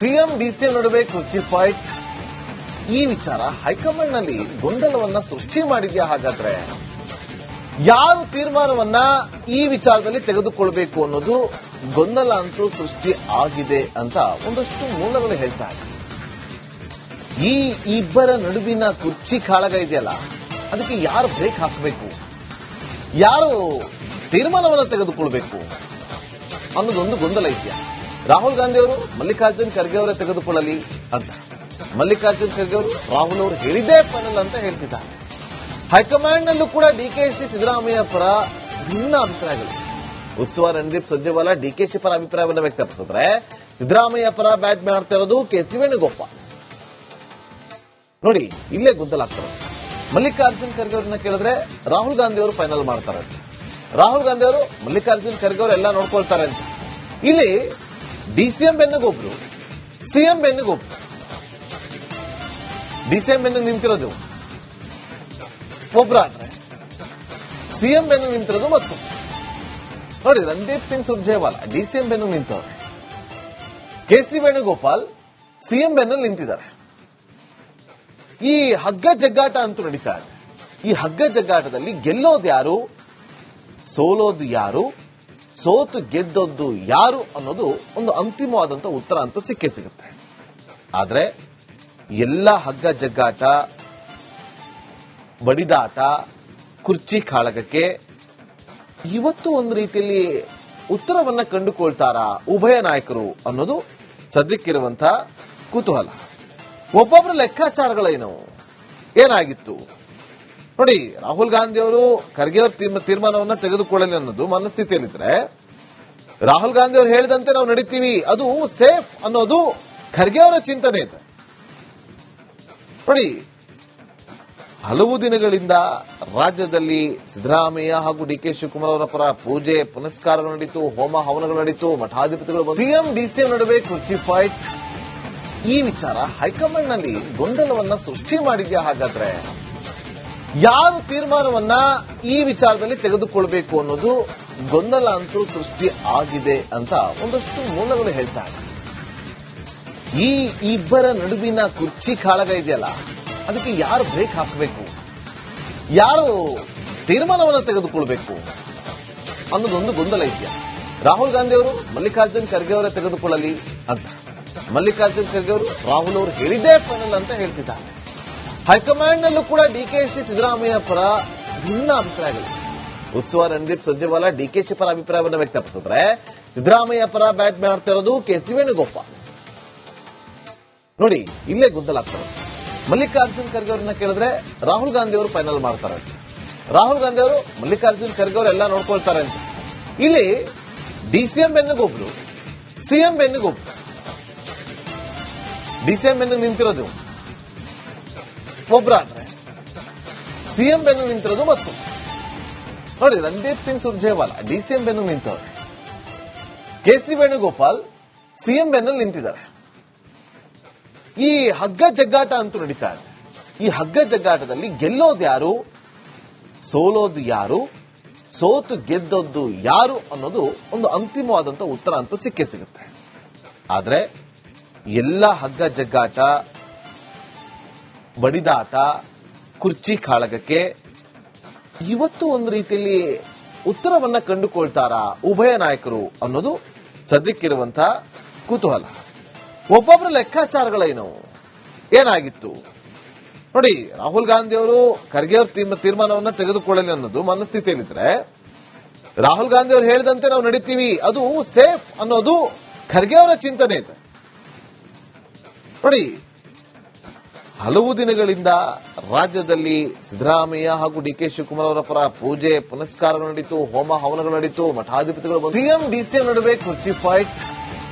CM DCM ನಡುವೆ ಕುರ್ಚಿ fight. ಈ ವಿಚಾರ ಹೈಕಮಾಂಡ್ ನಲ್ಲಿ ಗೊಂದಲವನ್ನ ಸೃಷ್ಟಿ ಮಾಡಿದ್ಯಾ? ಹಾಗಾದ್ರೆ ಯಾರು ತೀರ್ಮಾನವನ್ನ ಈ ವಿಚಾರದಲ್ಲಿ ತೆಗೆದುಕೊಳ್ಬೇಕು ಅನ್ನೋದು ಗೊಂದಲ ಅಂತೂ ಸೃಷ್ಟಿ ಆಗಿದೆ ಅಂತ ಒಂದಷ್ಟು ಮೂಲಗಳು ಹೇಳ್ತಾ ಇದೆ. ಈ ಇಬ್ಬರ ನಡುವಿನ ಕುರ್ಚಿ ಕಾಳಗ ಇದೆಯಲ್ಲ, ಅದಕ್ಕೆ ಯಾರು ಬ್ರೇಕ್ ಹಾಕಬೇಕು, ಯಾರು ತೀರ್ಮಾನವನ್ನ ತೆಗೆದುಕೊಳ್ಬೇಕು ಅನ್ನೋದೊಂದು ಗೊಂದಲ ಇದೆಯಾ? ರಾಹುಲ್ ಗಾಂಧಿ ಅವರು ಮಲ್ಲಿಕಾರ್ಜುನ್ ಖರ್ಗೆ ಅವರೇ ತೆಗೆದುಕೊಳ್ಳಲಿ ಅಂತ ಮಲ್ಲಿಕಾರ್ಜುನ್ ಖರ್ಗೆ ಅವರು ರಾಹುಲ್ ಅವರು ಹೇಳಿದ್ದೇ ಫೈನಲ್ ಅಂತ ಹೇಳ್ತಿದ್ದಾರೆ. ಹೈಕಮಾಂಡ್ ನಲ್ಲೂ ಕೂಡ ಡಿಕೆಶಿ ಸಿದ್ದರಾಮಯ್ಯ ಪರ ಭಿನ್ನ ಅಭಿಪ್ರಾಯಗಳು. ಉಸ್ತುವಾರಿ ರಣದೀಪ್ ಸುರ್ಜೇವಾಲಾ ಡಿಕೆಶಿ ಪರ ಅಭಿಪ್ರಾಯವನ್ನು ವ್ಯಕ್ತಪಡಿಸಿದ್ರೆ, ಸಿದ್ದರಾಮಯ್ಯ ಪರ ಬ್ಯಾಟ್ ಮಾಡ್ತಾ ಇರೋದು ಕೆಸಿ ವೇಣುಗೋಪಾಲ್. ನೋಡಿ, ಇಲ್ಲೇ ಗೊಂದಲ ಆಗ್ತಾರೆ. ಮಲ್ಲಿಕಾರ್ಜುನ್ ಖರ್ಗೆ ಅವ್ರನ್ನ ಕೇಳಿದ್ರೆ ರಾಹುಲ್ ಗಾಂಧಿ ಅವರು ಫೈನಲ್ ಮಾಡ್ತಾರೆ ಅಂತ, ರಾಹುಲ್ ಗಾಂಧಿ ಅವರು ಮಲ್ಲಿಕಾರ್ಜುನ್ ಖರ್ಗೆ ಅವರು ಎಲ್ಲ ನೋಡ್ಕೊಳ್ತಾರೆ ಅಂತ. ಇಲ್ಲಿ ಡಿಸಿಎಂ ಬೆನ್ನಿಗೊಬ್ರು, ಸಿಎಂ ಬೆನ್ನಿಗೊಬ್ರು. ಡಿಸಿಎಂ ಬೆನ್ನಿಗೆ ನಿಂತಿರೋದು ಒಬ್ರಾದ್ರೆ, ಸಿಎಂ ಬೆನ್ನಿಗೆ ನಿಂತಿರೋದು ಮತ್ತೊಬ್ಬರು. ನೋಡಿ, ರಣದೀಪ್ ಸಿಂಗ್ ಸುರ್ಜೇವಾಲಾ ಡಿಸಿಎಂ ಬೆನ್ನಿಗೆ ನಿಂತವ್ರೆ, ಕೆಸಿ ವೇಣುಗೋಪಾಲ್ ಸಿಎಂ ಬೆನ್ನಲ್ಲಿ ನಿಂತಿದ್ದಾರೆ. ಈ ಹಗ್ಗ ಜಗ್ಗಾಟ ಅಂತೂ ನಡೀತಾ ಇದೆ. ಈ ಹಗ್ಗ ಜಗ್ಗಾಟದಲ್ಲಿ ಗೆಲ್ಲೋದು ಯಾರು, ಸೋಲೋದು ಯಾರು, ಸೋತು ಗೆದ್ದದ್ದು ಯಾರು ಅನ್ನೋದು ಒಂದು ಅಂತಿಮವಾದಂತಹ ಉತ್ತರ ಅಂತೂ ಸಿಕ್ಕೇ ಸಿಗುತ್ತೆ. ಆದ್ರೆ ಎಲ್ಲ ಹಗ್ಗ ಜಗ್ಗಾಟ, ಬಡಿದಾಟ, ಕುರ್ಚಿ ಕಾಳಗಕ್ಕೆ ಇವತ್ತು ಒಂದು ರೀತಿಯಲ್ಲಿ ಉತ್ತರವನ್ನ ಕಂಡುಕೊಳ್ತಾರಾ ಉಭಯ ನಾಯಕರು ಅನ್ನೋದು ಸದ್ಯಕ್ಕಿರುವಂತಹ ಕುತೂಹಲ. ಒಬ್ಬೊಬ್ಬರ ಲೆಕ್ಕಾಚಾರಗಳೇನು, ಏನಾಗಿತ್ತು ನೋಡಿ. ರಾಹುಲ್ ಗಾಂಧಿ ಅವರು ಖರ್ಗೆ ಅವರ ತೀರ್ಮಾನವನ್ನ ತೆಗೆದುಕೊಳ್ಳಲಿ ಅನ್ನೋದು ಮನಸ್ಥಿತಿಯಲ್ಲಿದ್ರೆ, ರಾಹುಲ್ ಗಾಂಧಿ ಅವರು ಹೇಳಿದಂತೆ ನಾವು ನಡೀತೀವಿ, ಅದು ಸೇಫ್ ಅನ್ನೋದು ಖರ್ಗೆ ಅವರ ಚಿಂತನೆ ಇದೆ. ನೋಡಿ, ಹಲವು ದಿನಗಳಿಂದ ರಾಜ್ಯದಲ್ಲಿ ಸಿದ್ದರಾಮಯ್ಯ ಹಾಗೂ ಡಿಕೆ ಶಿವಕುಮಾರ್ ಅವರ ಪರ ಪೂಜೆ ಪುನಸ್ಕಾರಗಳು ನಡೀತು, ಹೋಮ ಹವನಗಳು ನಡೀತು, ಮಠಾಧಿಪತಿಗಳು. ಸಿಎಂ ಡಿಸಿಎಂ ನಡುವೆ ಕುರ್ಚಿ ಫೈಟ್. ಈ ವಿಚಾರ ಹೈಕಮಾಂಡ್ ನಲ್ಲಿ ಗೊಂದಲವನ್ನ ಸೃಷ್ಟಿ ಮಾಡಿದ್ಯಾ? ಹಾಗಾದ್ರೆ ಯಾರು ತೀರ್ಮಾನವನ್ನ ಈ ವಿಚಾರದಲ್ಲಿ ತೆಗೆದುಕೊಳ್ಬೇಕು ಅನ್ನೋದು ಗೊಂದಲ ಅಂತೂ ಸೃಷ್ಟಿ ಆಗಿದೆ ಅಂತ ಒಂದಷ್ಟು ಮೂಲಗಳು ಹೇಳ್ತಾ ಇದೆ. ಈ ಇಬ್ಬರ ನಡುವಿನ ಕುರ್ಚಿ ಕಾಳಗ ಇದೆಯಲ್ಲ, ಅದಕ್ಕೆ ಯಾರು ಬ್ರೇಕ್ ಹಾಕಬೇಕು, ಯಾರು ತೀರ್ಮಾನವನ್ನು ತೆಗೆದುಕೊಳ್ಬೇಕು ಅನ್ನೋದೊಂದು ಗೊಂದಲ ಇದೆಯಾ? ರಾಹುಲ್ ಗಾಂಧಿ ಅವರು ಮಲ್ಲಿಕಾರ್ಜುನ್ ಖರ್ಗೆ ಅವರೇ ತೆಗೆದುಕೊಳ್ಳಲಿ ಅಂತ ಮಲ್ಲಿಕಾರ್ಜುನ್ ಖರ್ಗೆ ಅವರು ರಾಹುಲ್ ಅವರು ಹೇಳಿದ್ದೇ ಫೈನಲ್ ಅಂತ ಹೇಳ್ತಿದ್ದಾರೆ. ಹೈಕಮಾಂಡ್ ನಲ್ಲೂ ಕೂಡ ಡಿಕೆಶಿ ಸಿದ್ದರಾಮಯ್ಯ ಪರ ಭಿನ್ನ ಅಭಿಪ್ರಾಯಗಳು. ಉಸ್ತುವಾರಿ ರಣದೀಪ್ ಸುರ್ಜೇವಾಲಾ ಡಿಕೆಶಿ ಪರ ಅಭಿಪ್ರಾಯವನ್ನು ವ್ಯಕ್ತಪಡಿಸಿದ್ರೆ, ಸಿದ್ದರಾಮಯ್ಯ ಪರ ಬ್ಯಾಟ್ ಮಾಡ್ತಾ ಇರೋದು ಕೆಸಿ ವೇಣುಗೋಪಾಲ್. ನೋಡಿ, ಇಲ್ಲೇ ಗೊಂದಲ ಆಗ್ತಾರೆ. ಮಲ್ಲಿಕಾರ್ಜುನ್ ಖರ್ಗೆ ಅವ್ರನ್ನ ಕೇಳಿದ್ರೆ ರಾಹುಲ್ ಗಾಂಧಿ ಅವರು ಫೈನಲ್ ಮಾಡ್ತಾರೆ ಅಂತ, ರಾಹುಲ್ ಗಾಂಧಿ ಅವರು ಮಲ್ಲಿಕಾರ್ಜುನ್ ಖರ್ಗೆ ಅವರು ಎಲ್ಲ ನೋಡ್ಕೊಳ್ತಾರೆ ಅಂತ. ಇಲ್ಲಿ ಡಿಸಿಎಂ ಬೆನ್ನಿಗೊಬ್ರು, ಸಿಎಂ ಬೆನ್ನಿಗೊಬ್ರು. ಡಿಸಿಎಂ ಬೆನ್ನಿಗೆ ನಿಂತಿರೋದು ಒಬ್ರಾದ್ರೆ, ಸಿಎಂ ಬೆನ್ನಿಗೆ ನಿಂತಿರೋದು ಮತ್ತೊಬ್ಬರು. ನೋಡಿ, ರಣದೀಪ್ ಸಿಂಗ್ ಸುರ್ಜೇವಾಲಾ ಡಿಸಿಎಂ ಬೆನ್ನಿಗೆ ನಿಂತವ್ರೆ, ಕೆಸಿ ವೇಣುಗೋಪಾಲ್ ಸಿಎಂ ಬೆನ್ನಲ್ಲಿ ನಿಂತಿದ್ದಾರೆ. ಈ ಹಗ್ಗ ಜಗ್ಗಾಟ ಅಂತೂ ನಡೀತಾ ಇದೆ. ಈ ಹಗ್ಗ ಜಗ್ಗಾಟದಲ್ಲಿ ಗೆಲ್ಲೋದು ಯಾರು, ಸೋಲೋದು ಯಾರು, ಸೋತು ಗೆದ್ದದ್ದು ಯಾರು ಅನ್ನೋದು ಒಂದು ಅಂತಿಮವಾದಂತಹ ಉತ್ತರ ಅಂತೂ ಸಿಕ್ಕೇ ಸಿಗುತ್ತೆ. ಆದ್ರೆ ಎಲ್ಲ ಹಗ್ಗ ಜಗ್ಗಾಟ, ಬಡಿದಾಟ, ಕುರ್ಚಿ ಕಾಳಗಕ್ಕೆ ಇವತ್ತು ಒಂದು ರೀತಿಯಲ್ಲಿ ಉತ್ತರವನ್ನ ಕಂಡುಕೊಳ್ತಾರಾ ಉಭಯ ನಾಯಕರು ಅನ್ನೋದು ಸದ್ಯಕ್ಕಿರುವಂತಹ ಕುತೂಹಲ. ಒಬ್ಬೊಬ್ಬರ ಲೆಕ್ಕಾಚಾರಗಳೇನು, ಏನಾಗಿತ್ತು ನೋಡಿ. ರಾಹುಲ್ ಗಾಂಧಿ ಅವರು ಖರ್ಗೆ ಅವರ ತೀರ್ಮಾನವನ್ನ ತೆಗೆದುಕೊಳ್ಳಲಿ ಅನ್ನೋದು ಮನಸ್ಥಿತಿಯಲ್ಲಿದ್ರೆ, ರಾಹುಲ್ ಗಾಂಧಿ ಅವರು ಹೇಳಿದಂತೆ ನಾವು ನಡೀತೀವಿ, ಅದು ಸೇಫ್ ಅನ್ನೋದು ಖರ್ಗೆ ಅವರ ಚಿಂತನೆ ಇದೆ. ನೋಡಿ, ಹಲವು ದಿನಗಳಿಂದ ರಾಜ್ಯದಲ್ಲಿ ಸಿದ್ದರಾಮಯ್ಯ ಹಾಗೂ ಡಿಕೆ ಶಿವಕುಮಾರ್ ಅವರ ಪರ ಪೂಜೆ ಪುನಸ್ಕಾರಗಳು ನಡೀತು, ಹೋಮ ಹವನಗಳು ನಡೀತು, ಮಠಾಧಿಪತಿಗಳು. ಸಿಎಂ ಡಿಸಿಎಂ ನಡುವೆ ಕುರ್ಚಿ ಫೈಟ್.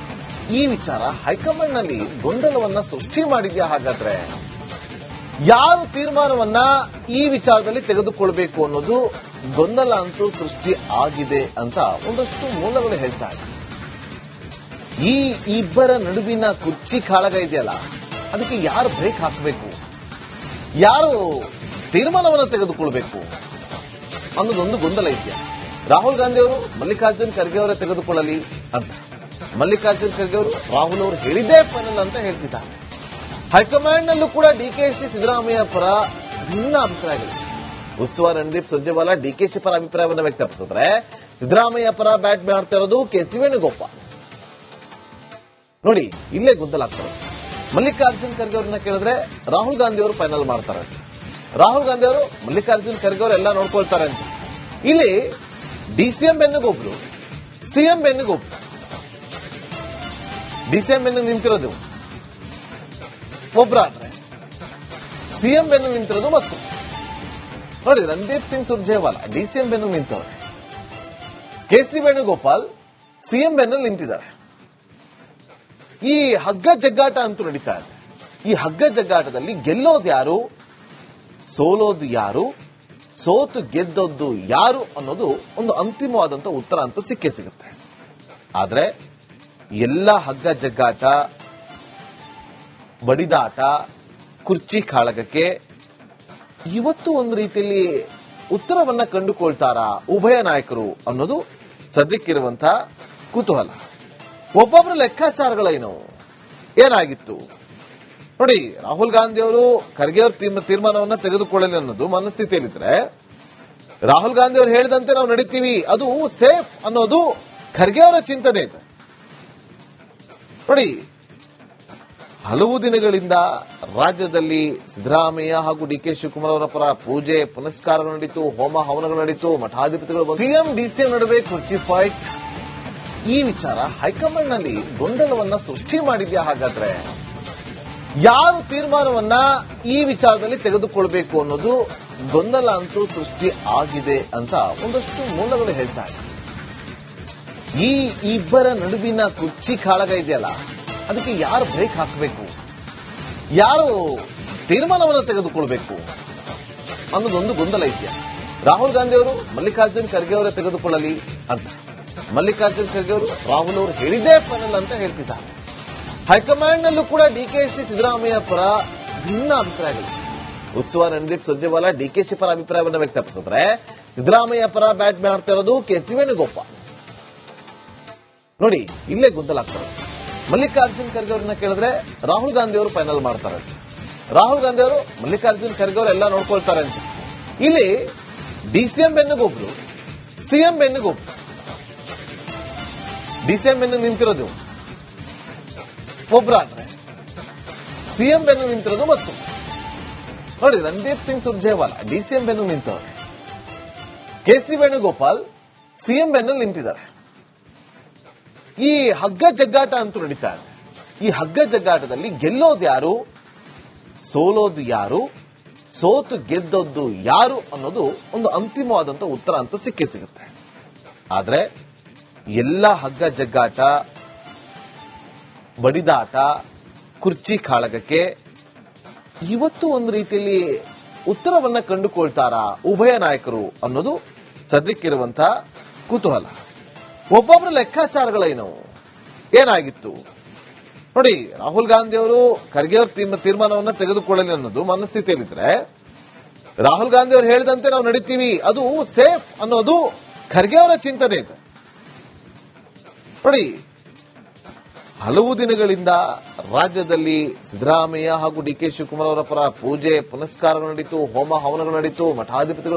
ಈ ವಿಚಾರ ಹೈಕಮಾಂಡ್ ನಲ್ಲಿ ಗೊಂದಲವನ್ನ ಸೃಷ್ಟಿ ಮಾಡಿದ್ಯಾ? ಹಾಗಾದ್ರೆ ಯಾರು ತೀರ್ಮಾನವನ್ನ ಈ ವಿಚಾರದಲ್ಲಿ ತೆಗೆದುಕೊಳ್ಬೇಕು ಅನ್ನೋದು ಗೊಂದಲ ಅಂತೂ ಸೃಷ್ಟಿ ಆಗಿದೆ ಅಂತ ಒಂದಷ್ಟು ಮೂಲಗಳು ಹೇಳ್ತಾ ಇದೆ. ಈ ಇಬ್ಬರ ನಡುವಿನ ಕುರ್ಚಿ ಕಾಳಗ ಇದೆಯಲ್ಲ, ಅದಕ್ಕೆ ಯಾರು ಬ್ರೇಕ್ ಹಾಕಬೇಕು, ಯಾರು ತೀರ್ಮಾನವನ್ನು ತೆಗೆದುಕೊಳ್ಬೇಕು ಅನ್ನೋದೊಂದು ಗೊಂದಲ ಇದೆಯಾ? ರಾಹುಲ್ ಗಾಂಧಿ ಅವರು ಮಲ್ಲಿಕಾರ್ಜುನ್ ಖರ್ಗೆ ಅವರೇ ತೆಗೆದುಕೊಳ್ಳಲಿ ಅಂತ ಮಲ್ಲಿಕಾರ್ಜುನ್ ಖರ್ಗೆ ಅವರು ರಾಹುಲ್ ಅವರು ಹೇಳಿದ್ದೇ ಫೈನಲ್ ಅಂತ ಹೇಳ್ತಿದ್ದಾರೆ. ಹೈಕಮಾಂಡ್ ನಲ್ಲೂ ಕೂಡ ಡಿಕೆಶಿ ಸಿದ್ದರಾಮಯ್ಯ ಪರ ಭಿನ್ನ ಅಭಿಪ್ರಾಯಗಳಿವೆ. ಉಸ್ತುವಾರಿ ರಣದೀಪ್ ಸುರ್ಜೇವಾಲಾ ಡಿಕೆಶಿ ಪರ ಅಭಿಪ್ರಾಯವನ್ನು ವ್ಯಕ್ತಪಡಿಸಿದ್ರೆ, ಸಿದ್ದರಾಮಯ್ಯ ಪರ ಬ್ಯಾಟ್ ಮಾಡ್ತಾ ಇರೋದು ಕೆಸಿ ವೇಣುಗೋಪಾಲ್. ನೋಡಿ, ಇಲ್ಲೇ ಗೊಂದಲ ಆಗ್ತಾರೆ. ಮಲ್ಲಿಕಾರ್ಜುನ್ ಖರ್ಗೆ ಅವ್ರನ್ನ ಕೇಳಿದ್ರೆ ರಾಹುಲ್ ಗಾಂಧಿ ಅವರು ಫೈನಲ್ ಮಾಡ್ತಾರೆ, ರಾಹುಲ್ ಗಾಂಧಿ ಅವರು ಮಲ್ಲಿಕಾರ್ಜುನ್ ಖರ್ಗೆ ಅವರು ಎಲ್ಲ ನೋಡ್ಕೊಳ್ತಾರೆ ಅಂತ. ಇಲ್ಲಿ ಡಿಸಿಎಂ ಬೆನ್ನಿಗೊಬ್ರು, ಸಿಎಂ ಬೆನ್ನಿಗೊಬ್ರು. ಡಿಸಿಎಂ ಬೆನ್ನಿಗೆ ನಿಂತಿರೋದು ಒಬ್ಬರಾದ್ರೆ, ಸಿಎಂ ಬೆನ್ನು ನಿಂತಿರೋದು ಮತ್ತು ನೋಡಿ, ರಣದೀಪ್ ಸಿಂಗ್ ಸುರ್ಜೇವಾಲಾ ಡಿಸಿಎಂ ಬೆನ್ನು ನಿಂತವ್ರೆ, ಕೆಸಿ ವೇಣುಗೋಪಾಲ್ ಸಿಎಂ ಬೆನ್ನು ನಿಂತಿದ್ದಾರೆ. ಈ ಹಗ್ಗ ಜಗ್ಗಾಟ ಅಂತೂ ನಡೀತಾ ಇದೆ. ಈ ಹಗ್ಗ ಜಗ್ಗಾಟದಲ್ಲಿ ಗೆಲ್ಲೋದು ಯಾರು, ಸೋಲೋದು ಯಾರು, ಸೋತು ಗೆದ್ದದ್ದು ಯಾರು ಅನ್ನೋದು ಒಂದು ಅಂತಿಮವಾದಂತಹ ಉತ್ತರ ಅಂತೂ ಸಿಕ್ಕೇ ಸಿಗುತ್ತೆ. ಆದ್ರೆ ಎಲ್ಲ ಹಗ್ಗ ಜಗ್ಗಾಟ, ಬಡಿದಾಟ, ಕುರ್ಚಿ ಕಾಳಗಕ್ಕೆ ಇವತ್ತು ಒಂದು ರೀತಿಯಲ್ಲಿ ಉತ್ತರವನ್ನ ಕಂಡುಕೊಳ್ತಾರಾ ಉಭಯ ನಾಯಕರು ಅನ್ನೋದು ಸದ್ಯಕ್ಕಿರುವಂತಹ ಕುತೂಹಲ. ಒಬ್ಬೊಬ್ಬರ ಲೆಕ್ಕಾಚಾರಗಳೇನು, ಏನಾಗಿತ್ತು ನೋಡಿ. ರಾಹುಲ್ ಗಾಂಧಿ ಅವರು ಖರ್ಗೆ ಅವರ ತೀರ್ಮಾನವನ್ನ ತೆಗೆದುಕೊಳ್ಳಲಿ ಅನ್ನೋದು ಮನಸ್ಥಿತಿಯಲ್ಲಿದ್ರೆ, ರಾಹುಲ್ ಗಾಂಧಿ ಅವರು ಹೇಳಿದಂತೆ ನಾವು ನಡೀತೀವಿ, ಅದು ಸೇಫ್ ಅನ್ನೋದು ಖರ್ಗೆ ಅವರ ಚಿಂತನೆ ಇದೆ. ನೋಡಿ, ಹಲವು ದಿನಗಳಿಂದ ರಾಜ್ಯದಲ್ಲಿ ಸಿದ್ದರಾಮಯ್ಯ ಹಾಗೂ ಡಿಕೆ ಶಿವಕುಮಾರ್ ಅವರ ಪರ ಪೂಜೆ ಪುನಸ್ಕಾರಗಳು ನಡೀತು, ಹೋಮ ಹವನಗಳು ನಡೀತು, ಮಠಾಧಿಪತಿಗಳು, ಸಿಎಂ ಡಿಸಿಎಂ ನಡುವೆ ಕುರ್ಚಿ ಫೈಟ್. ಈ ವಿಚಾರ ಹೈಕಮಾಂಡ್ ನಲ್ಲಿ ಗೊಂದಲವನ್ನ ಸೃಷ್ಟಿ ಮಾಡಿದ್ಯಾ? ಹಾಗಾದ್ರೆ ಯಾರು ತೀರ್ಮಾನವನ್ನ ಈ ವಿಚಾರದಲ್ಲಿ ತೆಗೆದುಕೊಳ್ಬೇಕು ಅನ್ನೋದು ಗೊಂದಲ ಅಂತೂ ಸೃಷ್ಟಿ ಆಗಿದೆ ಅಂತ ಒಂದಷ್ಟು ಮೂಲಗಳು ಹೇಳ್ತಾ ಇದೆ. ಈ ಇಬ್ಬರ ನಡುವಿನ ಕುರ್ಚಿ ಕಾಳಗ ಇದೆಯಲ್ಲ, ಅದಕ್ಕೆ ಯಾರು ಬ್ರೇಕ್ ಹಾಕಬೇಕು, ಯಾರು ತೀರ್ಮಾನವನ್ನು ತೆಗೆದುಕೊಳ್ಬೇಕು ಅನ್ನೋದೊಂದು ಗೊಂದಲ ಇದೆಯಾ. ರಾಹುಲ್ ಗಾಂಧಿ ಅವರು ಮಲ್ಲಿಕಾರ್ಜುನ್ ಖರ್ಗೆ ಅವರೇ ತೆಗೆದುಕೊಳ್ಳಲಿ ಅಂತ, ಮಲ್ಲಿಕಾರ್ಜುನ್ ಖರ್ಗೆ ಅವರು ರಾಹುಲ್ ಅವರು ಹೇಳಿದ್ದೇ ಫೈನಲ್ ಅಂತ ಹೇಳ್ತಿದ್ದಾರೆ. ಹೈಕಮಾಂಡ್ ನಲ್ಲೂ ಕೂಡ ಡಿಕೆಶಿ ಸಿದ್ದರಾಮಯ್ಯ ಪರ ಭಿನ್ನ ಅಭಿಪ್ರಾಯಗಳಿವೆ. ಉಸ್ತುವಾರಿ ರಣದೀಪ್ ಸುರ್ಜೇವಾಲಾ ಡಿಕೆಶಿ ಪರ ಅಭಿಪ್ರಾಯವನ್ನು ವ್ಯಕ್ತಪಡಿಸಿದ್ರೆ, ಸಿದ್ದರಾಮಯ್ಯ ಪರ ಬ್ಯಾಟ್ ಮಾಡ್ತಾ ಇರೋದು ಕೆಸಿ ವೇಣುಗೋಪಾಲ್. ನೋಡಿ, ಇಲ್ಲೇ ಗೊಂದಲ ಆಗ್ತಾರೆ. ಮಲ್ಲಿಕಾರ್ಜುನ್ ಖರ್ಗೆ ಅವ್ರನ್ನ ಕೇಳಿದ್ರೆ ರಾಹುಲ್ ಗಾಂಧಿ ಅವರು ಫೈನಲ್ ಮಾಡ್ತಾರೆ, ರಾಹುಲ್ ಗಾಂಧಿ ಅವರು ಮಲ್ಲಿಕಾರ್ಜುನ್ ಖರ್ಗೆ ಅವರು ಎಲ್ಲ ನೋಡ್ಕೊಳ್ತಾರೆ ಅಂತ. ಇಲ್ಲಿ ಡಿಸಿಎಂ ಬೆನ್ನಿಗೊಬ್ರು, ಸಿಎಂ ಬೆನ್ನಿಗೊಬ್ರು. ಡಿಸಿಎಂ ಬೆನ್ನು ನಿಂತಿರೋದು ಒಬ್ಬರಾದ್ರೆ, ಸಿಎಂ ಬೆನ್ನು ನಿಂತಿರೋದು ಮತ್ತು ನೋಡಿ, ರಣದೀಪ್ ಸಿಂಗ್ ಸುರ್ಜೇವಾಲಾ ಡಿಸಿಎಂ ಬೆನ್ನು ನಿಂತವ್ರೆ, ಕೆಸಿ ವೇಣುಗೋಪಾಲ್ ಸಿಎಂ ಬೆನ್ನು ನಿಂತಿದ್ದಾರೆ. ಈ ಹಗ್ಗ ಜಗ್ಗಾಟ ಅಂತೂ ನಡೀತಾ ಇದೆ. ಈ ಹಗ್ಗ ಜಗ್ಗಾಟದಲ್ಲಿ ಗೆಲ್ಲೋದು ಯಾರು, ಸೋಲೋದು ಯಾರು, ಸೋತು ಗೆದ್ದದ್ದು ಯಾರು ಅನ್ನೋದು ಒಂದು ಅಂತಿಮವಾದಂತಹ ಉತ್ತರ ಅಂತೂ ಸಿಕ್ಕೇ ಸಿಗುತ್ತೆ. ಆದ್ರೆ ಎಲ್ಲ ಹಗ್ಗ ಜಗ್ಗಾಟ, ಬಡಿದಾಟ, ಕುರ್ಚಿ ಕಾಳಗಕ್ಕೆ ಇವತ್ತು ಒಂದು ರೀತಿಯಲ್ಲಿ ಉತ್ತರವನ್ನ ಕಂಡುಕೊಳ್ತಾರಾ ಉಭಯ ನಾಯಕರು ಅನ್ನೋದು ಸದ್ಯಕ್ಕಿರುವಂತಹ ಕುತೂಹಲ. ಒಬ್ಬೊಬ್ಬರ ಲೆಕ್ಕಾಚಾರಗಳೇನು, ಏನಾಗಿತ್ತು ನೋಡಿ. ರಾಹುಲ್ ಗಾಂಧಿ ಅವರು ಖರ್ಗೆ ಅವರ ತೀರ್ಮಾನವನ್ನ ತೆಗೆದುಕೊಳ್ಳಲಿ ಅನ್ನೋದು ಮನಸ್ಥಿತಿಯಲ್ಲಿದ್ರೆ, ರಾಹುಲ್ ಗಾಂಧಿ ಅವರು ಹೇಳಿದಂತೆ ನಾವು ನಡೀತೀವಿ, ಅದು ಸೇಫ್ ಅನ್ನೋದು ಖರ್ಗೆ ಅವರ ಚಿಂತನೆ ಇದೆ. ನೋಡಿ, ಹಲವು ದಿನಗಳಿಂದ ರಾಜ್ಯದಲ್ಲಿ ಸಿದ್ದರಾಮಯ್ಯ ಹಾಗೂ ಡಿಕೆ ಶಿವಕುಮಾರ್ ಅವರ ಪರ ಪೂಜೆ ಪುನಸ್ಕಾರಗಳು ನಡೀತು, ಹೋಮ ಹವನಗಳು ನಡೀತು, ಮಠಾಧಿಪತಿಗಳು